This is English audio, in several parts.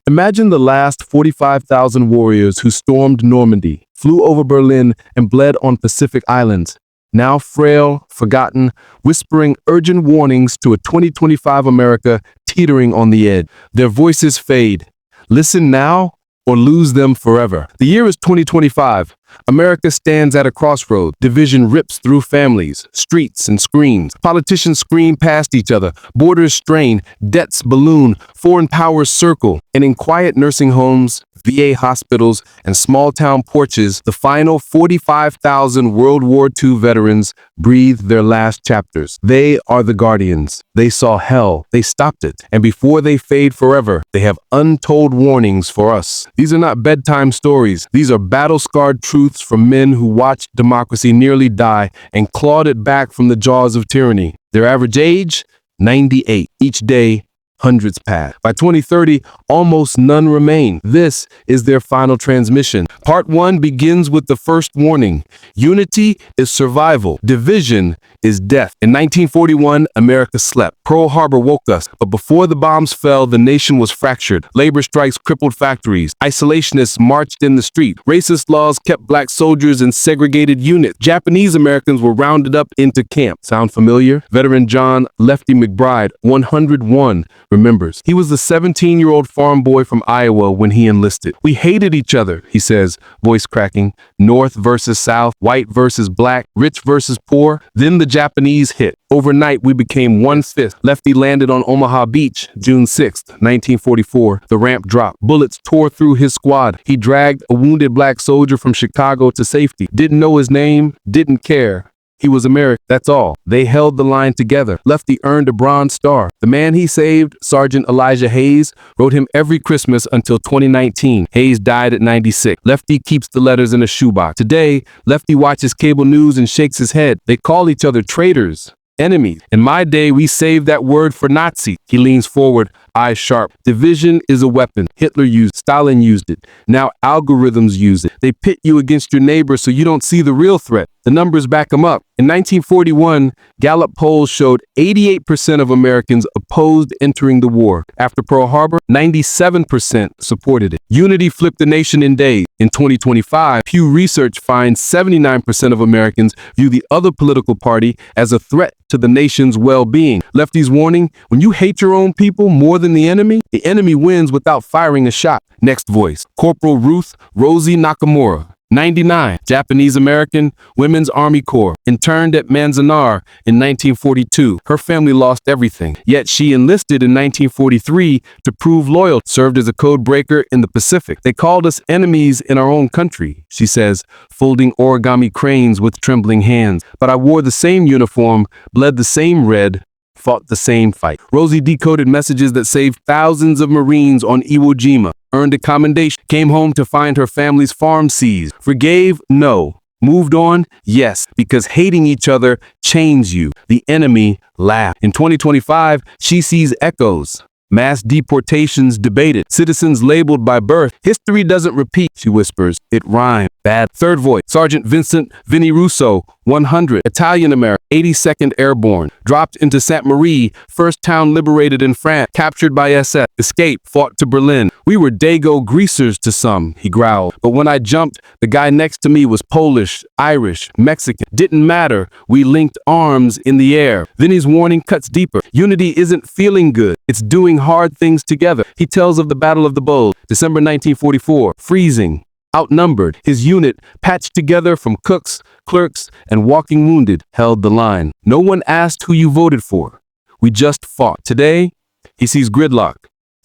Imagine the last 45,000 warriors who stormed Normandy, flew over Berlin, and bled on Pacific islands. Now frail, forgotten, whispering urgent warnings to a 2025 America teetering on the edge. Their voices fade. Listen now or lose them forever. The year is 2025. America stands at a crossroad. Division rips through families, streets, and screens. Politicians scream past each other. Borders strain, debts balloon, foreign powers circle. And in quiet nursing homes, VA hospitals, and small-town porches, the final 45,000 World War II veterans breathe their last chapters. They are the guardians. They saw hell. They stopped it. And before they fade forever, they have untold warnings for us. These are not bedtime stories. These are battle-scarred truths from men who watched democracy nearly die and clawed it back from the jaws of tyranny. Their average age? 98. Each day, hundreds pass. By 2030, almost none remain. This is their final transmission. Part 1 begins with the first warning. Unity is survival. Division is death. In 1941, America slept. Pearl Harbor woke us. But before the bombs fell, the nation was fractured. Labor strikes crippled factories. Isolationists marched in the street. Racist laws kept black soldiers in segregated units. Japanese Americans were rounded up into camp. Sound familiar? Veteran John Lefty McBride, 101, remembers. He was the 17-year-old farm boy from Iowa when he enlisted. We hated each other, he says, voice cracking. North versus South, white versus black, rich versus poor. Then the Japanese hit. Overnight, we became one fist. Lefty landed on Omaha Beach, June 6, 1944. The ramp dropped. Bullets tore through his squad. He dragged a wounded black soldier from Chicago to safety. Didn't know his name, didn't care. He was American, that's all. They held the line together. Lefty earned a Bronze Star. The man he saved, Sergeant Elijah Hayes, wrote him every Christmas until 2019. Hayes died at 96. Lefty keeps the letters in a shoebox. Today, Lefty watches cable news and shakes his head. They call each other traitors, enemies. In my day, we saved that word for Nazi. He leans forward, eyes sharp. Division is a weapon. Hitler used it. Stalin used it. Now algorithms use it. They pit you against your neighbor so you don't see the real threat. The numbers back them up. In 1941, Gallup polls showed 88% of Americans opposed entering the war. After Pearl Harbor, 97% supported it. Unity flipped the nation in days. In 2025, Pew Research finds 79% of Americans view the other political party as a threat to the nation's well-being. Lefty's warning, when you hate your own people more than the enemy wins without firing a shot. Next voice, Corporal Ruth Rosie Nakamura. 99, Japanese-American, Women's Army Corps, interned at Manzanar in 1942. Her family lost everything, yet she enlisted in 1943 to prove loyal, served as a code breaker in the Pacific. They called us enemies in our own country, she says, folding origami cranes with trembling hands. But I wore the same uniform, bled the same red, fought the same fight. Rosie decoded messages that saved thousands of Marines on Iwo Jima, earned a commendation, came home to find her family's farm seized. Forgave? No. Moved on? Yes, because hating each other chains you. The enemy laughed. In 2025, she sees echoes. Mass deportations debated. Citizens labeled by birth. History doesn't repeat, she whispers. It rhymes. Bad. Third voice, Sergeant Vincent Vinnie Russo, 100, Italian-American, 82nd Airborne, dropped into Sainte-Marie, first town liberated in France, captured by SS, escaped, fought to Berlin. We were Dago greasers to some, he growled. But when I jumped, the guy next to me was Polish, Irish, Mexican. Didn't matter. We linked arms in the air. Vinnie's warning cuts deeper. Unity isn't feeling good. It's doing hard things together. He tells of the Battle of the Bulge, December 1944, freezing. Outnumbered, his unit, patched together from cooks, clerks, and walking wounded, held the line. No one asked who you voted for. We just fought. Today, he sees gridlock,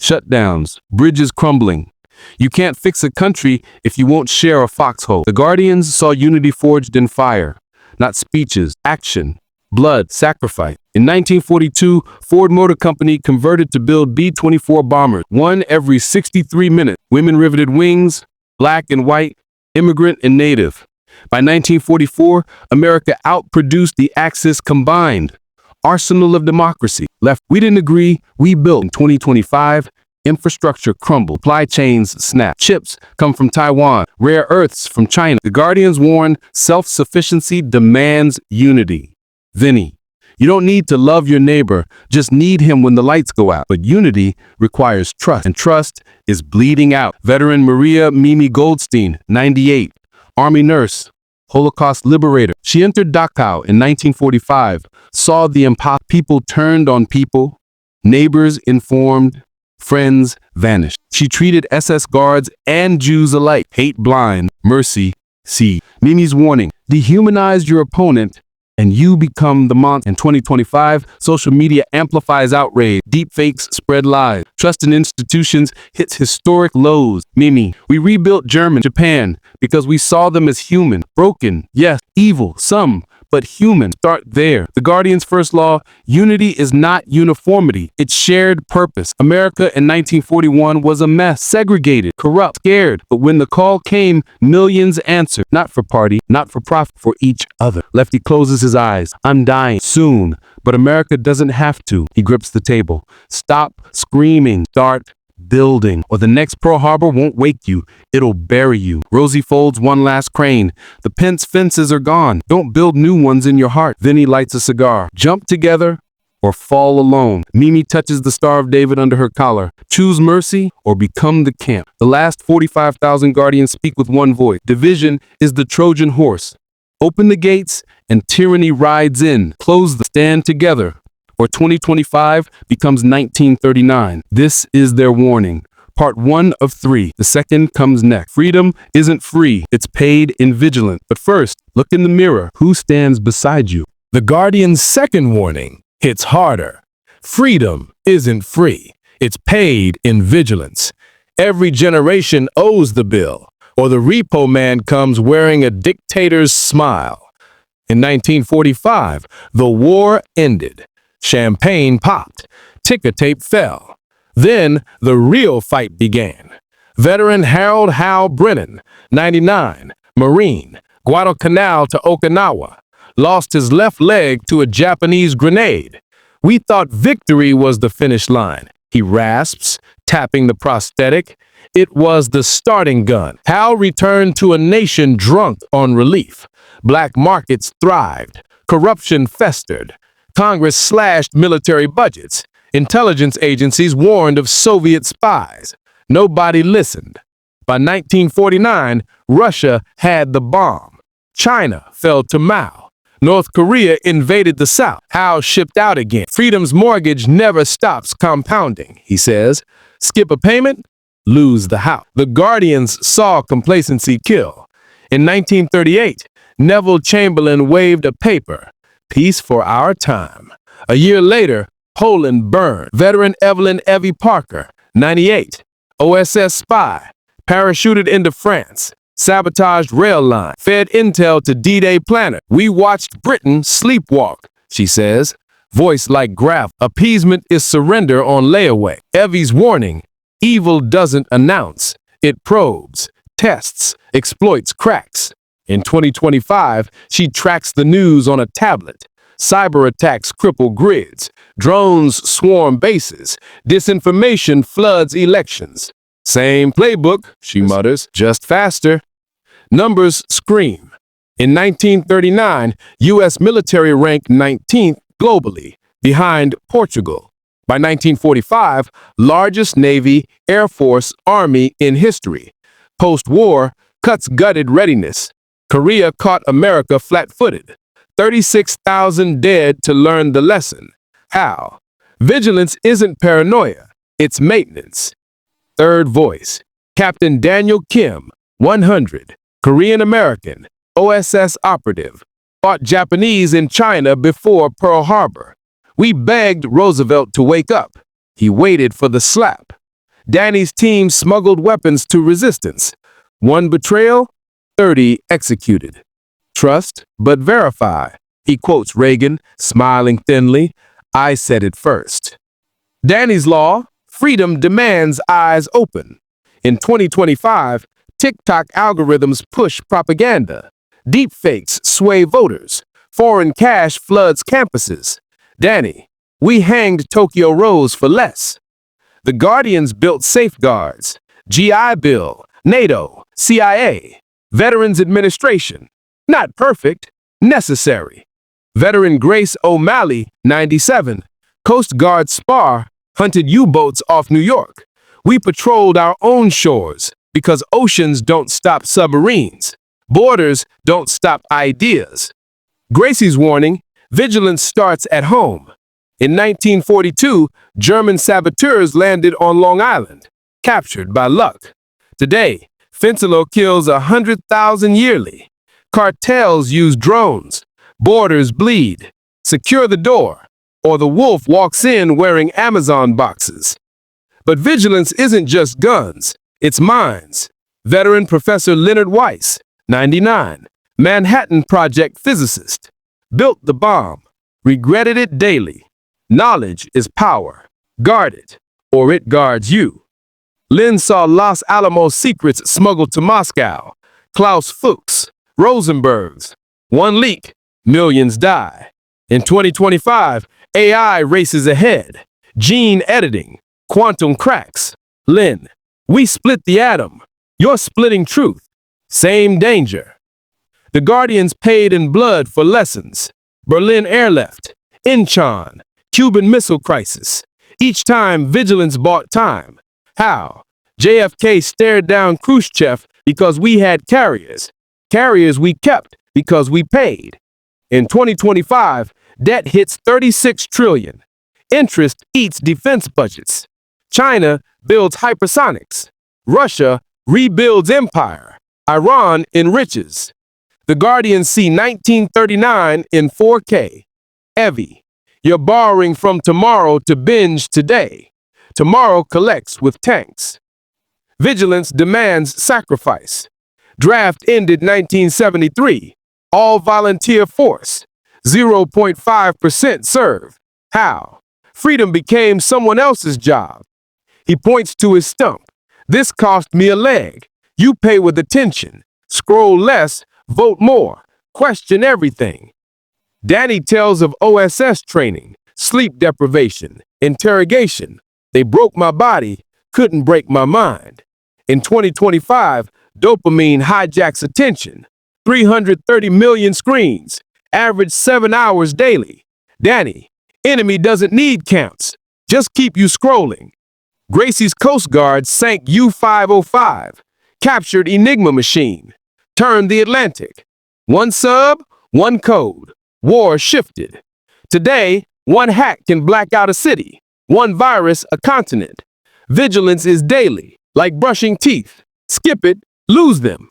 shutdowns, bridges crumbling. You can't fix a country if you won't share a foxhole. The Guardians saw unity forged in fire, not speeches, action, blood, sacrifice. In 1942, Ford Motor Company converted to build B-24 bombers, one every 63 minutes. Women riveted wings, black and white, immigrant and native. By 1944, America outproduced the Axis combined. Arsenal of democracy. Left. We didn't agree. We built. In 2025, infrastructure crumbled. Supply chains snapped. Chips come from Taiwan. Rare earths from China. The Guardians warn self-sufficiency demands unity. Vinnie. You don't need to love your neighbor, just need him when the lights go out. But unity requires trust, and trust is bleeding out. Veteran Maria Mimi Goldstein, 98, Army nurse, Holocaust liberator. She entered Dachau in 1945, saw the impossible. People turned on people, neighbors informed, friends vanished. She treated SS guards and Jews alike. Hate blind, mercy see. Mimi's warning: dehumanize your opponent and you become the monster. In 2025, social media amplifies outrage. Deepfakes spread lies. Trust in institutions hits historic lows. Mimi: we rebuilt Germany, Japan, because we saw them as human. Broken, yes, evil, some, but human. Start there. The Guardian's first law: unity is not uniformity, it's shared purpose. America in 1941 was a mess, segregated, corrupt, scared. But when the call came, millions answered. Not for party, not for profit, for each other. Lefty closes his eyes. I'm dying soon, but America doesn't have to. He grips the table. Stop screaming. Start building, or the next Pearl Harbor won't wake you, it'll bury you. Rosie folds one last crane. The Pence fences are gone. Don't build new ones in your heart. Then he lights a cigar. Jump together or fall alone. Mimi touches the Star of David under her collar. Choose mercy or become the camp. The last 45,000 Guardians speak with one voice. Division is the Trojan horse. Open the gates and tyranny rides in. Close the stand together, or 2025 becomes 1939. This is their warning. Part 1 of 3. The second comes next. Freedom isn't free. It's paid in vigilance. But first, look in the mirror. Who stands beside you? The Guardian's second warning hits harder. Freedom isn't free. It's paid in vigilance. Every generation owes the bill, or the repo man comes wearing a dictator's smile. In 1945, the war ended. Champagne popped. Ticker tape fell. Then the real fight began. Veteran Harold Hal Brennan, 99, Marine, Guadalcanal to Okinawa, lost his left leg to a Japanese grenade. We thought victory was the finish line. He rasps, tapping the prosthetic. It was the starting gun. Hal returned to a nation drunk on relief. Black markets thrived. Corruption festered. Congress slashed military budgets. Intelligence agencies warned of Soviet spies. Nobody listened. By 1949, Russia had the bomb. China fell to Mao. North Korea invaded the South. Hal shipped out again. Freedom's mortgage never stops compounding, he says. Skip a payment, lose the house. The Guardians saw complacency kill. In 1938, Neville Chamberlain waved a paper. Peace for our time. A year later, Poland burned. Veteran Evelyn Evie Parker, 98, OSS spy, parachuted into France, sabotaged rail line, fed intel to D-Day planner. We watched Britain sleepwalk, she says, voice like gravel. Appeasement is surrender on layaway. Evie's warning: evil doesn't announce, it probes, tests, exploits cracks. In 2025, she tracks the news on a tablet. Cyber attacks cripple grids. Drones swarm bases. Disinformation floods elections. Same playbook, she mutters, just faster. Numbers scream. In 1939, U.S. military ranked 19th globally, behind Portugal. By 1945, largest Navy, Air Force, Army in history. Post-war, cuts gutted readiness. Korea caught America flat-footed. 36,000 dead to learn the lesson. How? Vigilance isn't paranoia, it's maintenance. Third voice: Captain Daniel Kim, 100, Korean-American, OSS operative. Fought Japanese in China before Pearl Harbor. We begged Roosevelt to wake up. He waited for the slap. Danny's team smuggled weapons to resistance. 1 betrayal, 30 executed. Trust, but verify. He quotes Reagan, smiling thinly. I said it first. Danny's law: freedom demands eyes open. In 2025, TikTok algorithms push propaganda. Deepfakes sway voters. Foreign cash floods campuses. Danny: we hanged Tokyo Rose for less. The Guardians built safeguards. GI Bill, NATO, CIA, Veterans Administration. Not perfect, necessary. Veteran Grace O'Malley, 97, Coast Guard Spar, hunted U-boats off New York. We patrolled our own shores because oceans don't stop submarines. Borders don't stop ideas. Gracie's warning, vigilance starts at home. In 1942, German saboteurs landed on Long Island, captured by luck. Today, fentanyl kills 100,000 yearly. Cartels use drones. Borders bleed. Secure the door, or the wolf walks in wearing Amazon boxes. But vigilance isn't just guns, it's minds. Veteran Professor Leonard Weiss, 99, Manhattan Project physicist, built the bomb, regretted it daily. Knowledge is power. Guard it, or it guards you. Lynn saw Los Alamos secrets smuggled to Moscow. Klaus Fuchs, Rosenberg's. One leak, millions die. In 2025, AI races ahead. Gene editing, quantum cracks. Lynn, we split the atom. You're splitting truth. Same danger. The Guardians paid in blood for lessons. Berlin airlift, Incheon, Cuban Missile Crisis. Each time, vigilance bought time. How? JFK stared down Khrushchev because we had carriers. Carriers we kept because we paid. In 2025, debt hits 36 trillion. Interest eats defense budgets. China builds hypersonics. Russia rebuilds empire. Iran enriches. The Guardians see 1939 in 4K. Evie, you're borrowing from tomorrow to binge today. Tomorrow collects with tanks. Vigilance demands sacrifice. Draft ended 1973. All volunteer force. 0.5% serve. How? Freedom became someone else's job. He points to his stump. This cost me a leg. You pay with attention. Scroll less, vote more. Question everything. Danny tells of OSS training, sleep deprivation, interrogation. They broke my body, couldn't break my mind. In 2025, dopamine hijacks attention. 330 million screens, average 7 hours daily. Danny, enemy doesn't need counts. Just keep you scrolling. Gracie's Coast Guard sank U-505, captured Enigma machine, turned the Atlantic. One sub, one code. War shifted. Today, one hack can black out a city, one virus a continent. Vigilance is daily, like brushing teeth. Skip it, lose them.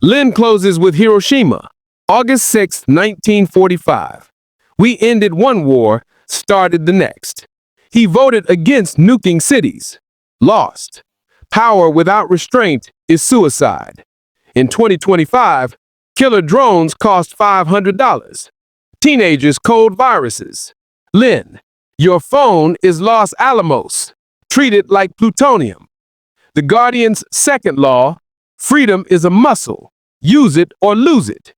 Lynn closes with Hiroshima, August 6, 1945. We ended one war, started the next. He voted against nuking cities. Lost. Power without restraint is suicide. In 2025, killer drones cost $500. Teenagers code viruses. Lynn, your phone is Los Alamos. Treat it like plutonium. The Guardian's second law, freedom is a muscle. Use it or lose it.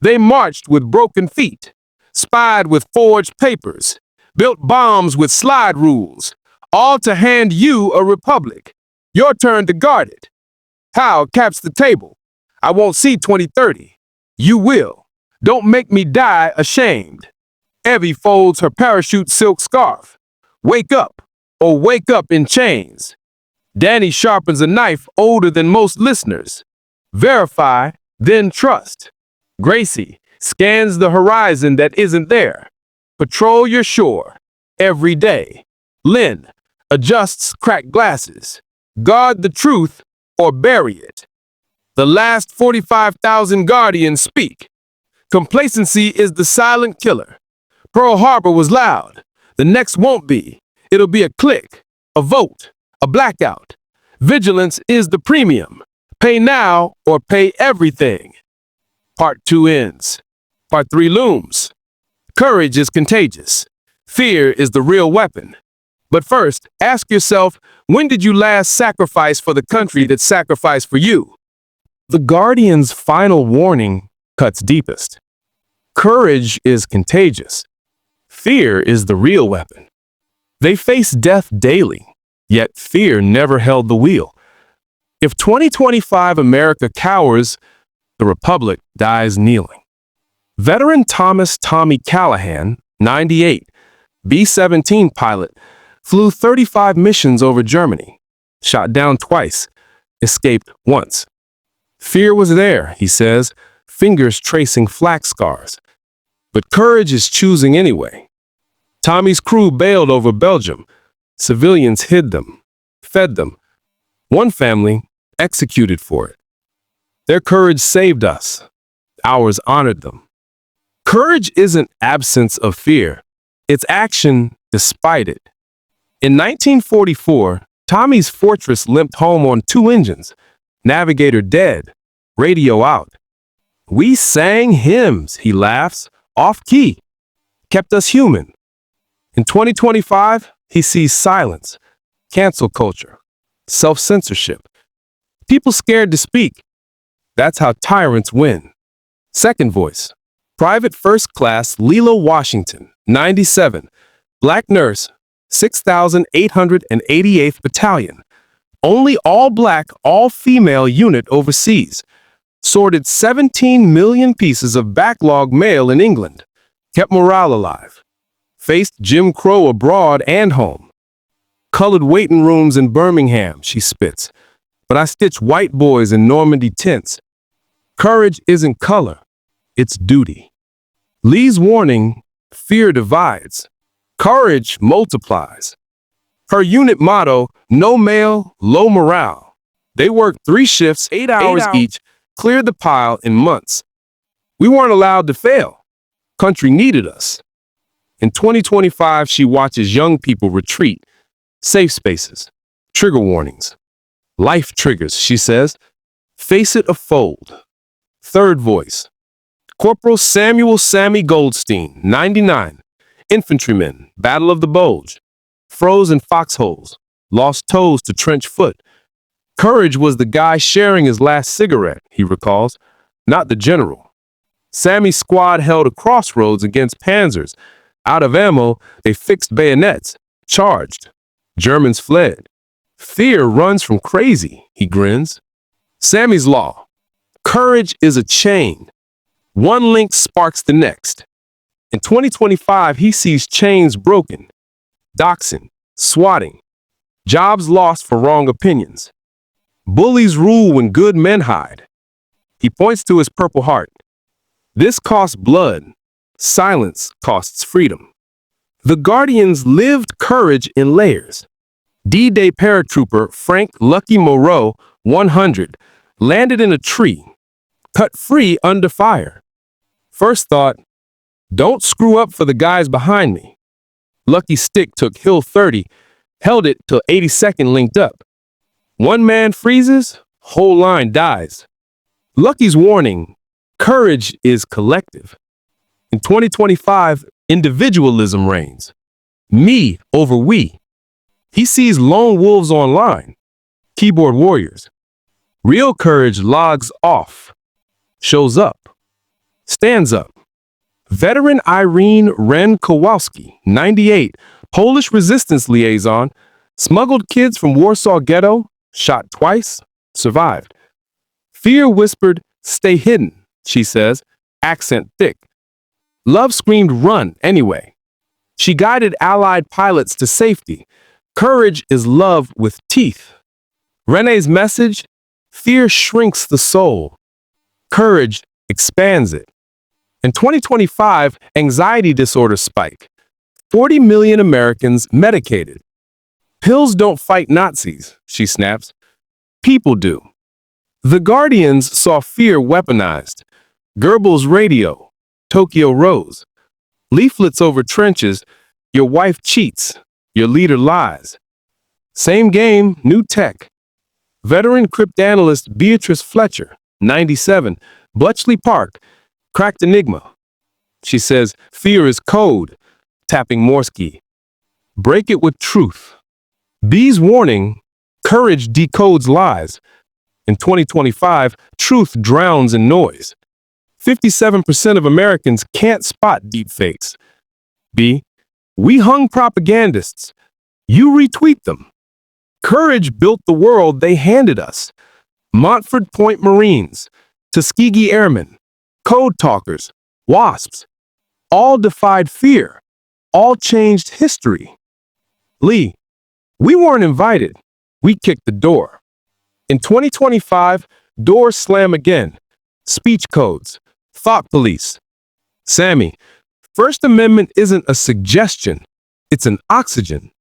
They marched with broken feet, spied with forged papers, built bombs with slide rules, all to hand you a republic. Your turn to guard it. How caps the table. I won't see 2030. You will. Don't make me die ashamed. Evie folds her parachute silk scarf. Wake up, or wake up in chains. Danny sharpens a knife older than most listeners. Verify, then trust. Gracie scans the horizon that isn't there. Patrol your shore every day. Lynn adjusts cracked glasses. Guard the truth or bury it. The last 45,000 Guardians speak. Complacency is the silent killer. Pearl Harbor was loud. The next won't be. It'll be a click, a vote, a blackout. Vigilance is the premium. Pay now or pay everything. Part 2 ends. Part 3 looms. Courage is contagious. Fear is the real weapon. But first, ask yourself, when did you last sacrifice for the country that sacrificed for you? The Guardian's final warning cuts deepest. Courage is contagious. Fear is the real weapon. They face death daily, yet fear never held the wheel. If 2025 America cowers, the Republic dies kneeling. Veteran Thomas Tommy Callahan, 98, B-17 pilot, flew 35 missions over Germany, shot down twice, escaped once. Fear was there, he says, fingers tracing flak scars. But courage is choosing anyway. Tommy's crew bailed over Belgium. Civilians hid them, fed them. One family executed for it. Their courage saved us. Ours honored them. Courage isn't absence of fear. It's action despite it. In 1944, Tommy's Fortress limped home on 2 engines, navigator dead, radio out. We sang hymns, he laughs, off-key, kept us human. In 2025, he sees silence, cancel culture, self-censorship. People scared to speak. That's how tyrants win. Second voice. Private First Class Lila Washington, 97, black nurse, 6,888th Battalion. Only all-black, all-female unit overseas. Sorted 17 million pieces of backlog mail in England. Kept morale alive. Faced Jim Crow abroad and home. Colored waiting rooms in Birmingham, she spits. But I stitch white boys in Normandy tents. Courage isn't color. It's duty. Lee's warning, fear divides. Courage multiplies. Her unit motto, no mail, low morale. They worked 3 shifts, 8 hours each, cleared the pile in months. We weren't allowed to fail. Country needed us. In 2025, she watches young people retreat. Safe spaces. Trigger warnings. Life triggers, she says. Face it a fold. Third voice. Corporal Samuel Sammy Goldstein, 99. Infantryman, Battle of the Bulge. Froze in foxholes. Lost toes to trench foot. Courage was the guy sharing his last cigarette, he recalls, not the general. Sammy's squad held a crossroads against panzers. Out of ammo, they fixed bayonets, charged. Germans fled. Fear runs from crazy, he grins. Sammy's law. Courage is a chain. One link sparks the next. In 2025, he sees chains broken. Doxing, swatting. Jobs lost for wrong opinions. Bullies rule when good men hide. He points to his Purple Heart. This costs blood. Silence costs freedom. The Guardians lived courage in layers. D-Day paratrooper Frank Lucky Moreau, 100, landed in a tree, cut free under fire. First thought, don't screw up for the guys behind me. Lucky Stick took Hill 30, held it till 82nd linked up. One man freezes, whole line dies. Lucky's warning, courage is collective. In 2025, individualism reigns. Me over we. He sees lone wolves online, keyboard warriors. Real courage logs off, shows up, stands up. Veteran Irene Wren Kowalski, 98, Polish resistance liaison, smuggled kids from Warsaw Ghetto, shot twice, survived. Fear whispered, stay hidden, she says, accent thick. Love screamed, run anyway. She guided Allied pilots to safety. Courage is love with teeth. Renee's message, fear shrinks the soul. Courage expands it. In 2025, anxiety disorders spike. 40 million Americans medicated. Pills don't fight Nazis, she snaps. People do. The Guardians saw fear weaponized. Goebbels' radio, Tokyo Rose. Leaflets over trenches, your wife cheats, your leader lies. Same game, new tech. Veteran cryptanalyst Beatrice Fletcher, 97, Bletchley Park, cracked enigma. She says, fear is code, tapping Morse key. Break it with truth. B's warning, courage decodes lies. In 2025, truth drowns in noise. 57% of Americans can't spot deepfakes. B, we hung propagandists. You retweet them. Courage built the world they handed us. Montford Point Marines, Tuskegee Airmen, code talkers, wasps. All defied fear. All changed history. Lee, we weren't invited. We kicked the door. In 2025, doors slam again. Speech codes. Thought police. Sammy, First Amendment isn't a suggestion. It's an oxygen.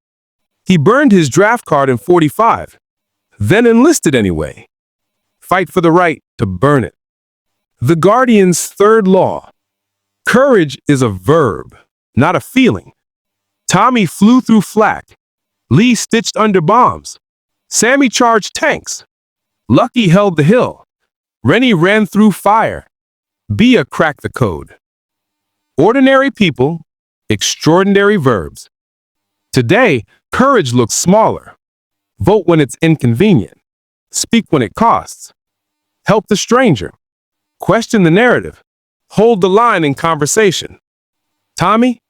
He burned his draft card in 45, then enlisted anyway. Fight for the right to burn it. The Guardian's third law. Courage is a verb, not a feeling. Tommy flew through flak. Lee stitched under bombs. Sammy charged tanks. Lucky held the hill. Rennie ran through fire. Bia cracked the code. Ordinary people, extraordinary verbs. Today, courage looks smaller. Vote when it's inconvenient. Speak when it costs. Help the stranger. Question the narrative. Hold the line in conversation. Tommy,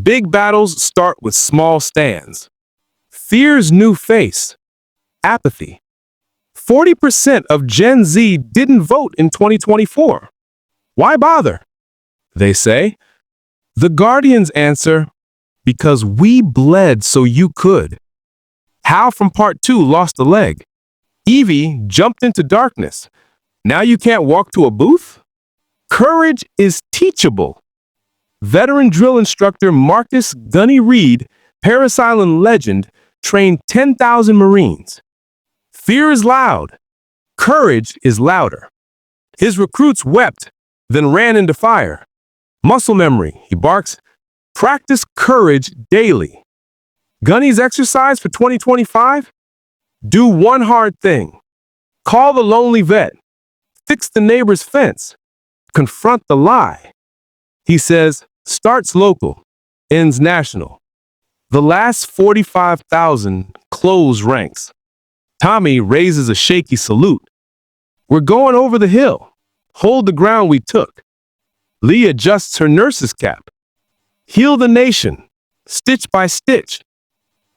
big battles start with small stands. Fear's new face. Apathy. 40% of Gen Z didn't vote in 2024. Why bother? They say. The Guardians answer, because we bled so you could. Hal from Part 2 lost a leg. Evie jumped into darkness. Now you can't walk to a booth? Courage is teachable. Veteran drill instructor Marcus Gunny Reed, Paris Island legend, trained 10,000 Marines. Fear is loud. Courage is louder. His recruits wept, then ran into fire. Muscle memory, he barks. Practice courage daily. Gunny's exercise for 2025? Do one hard thing. Call the lonely vet. Fix the neighbor's fence. Confront the lie. He says, starts local, ends national. The last 45,000 close ranks. Tommy raises a shaky salute. We're going over the hill. Hold the ground we took. Lee adjusts her nurse's cap. Heal the nation, stitch by stitch.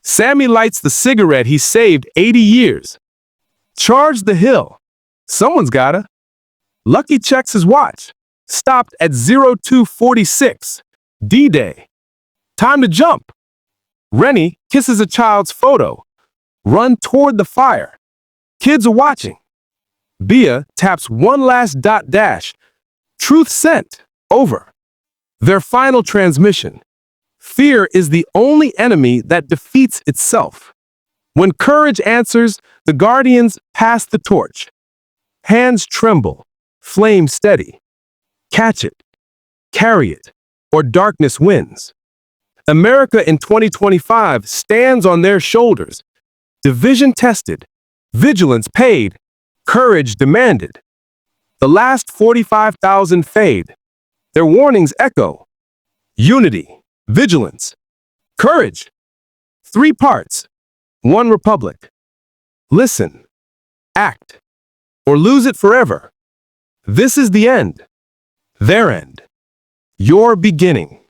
Sammy lights the cigarette he saved 80 years. Charge the hill. Someone's gotta. Lucky checks his watch. Stopped at 0246. D-Day. Time to jump. Rennie kisses a child's photo. Run toward the fire. Kids are watching. Bia taps one last dot dash. Truth sent. Over. Their final transmission. Fear is the only enemy that defeats itself. When courage answers, the Guardians pass the torch. Hands tremble. Flame steady. Catch it. Carry it. Or darkness wins. America in 2025 stands on their shoulders. Division tested. Vigilance paid. Courage demanded. The last 45,000 fade. Their warnings echo. Unity. Vigilance. Courage. 3 parts. 1 republic. Listen. Act. Or lose it forever. This is the end. Their end. Your beginning.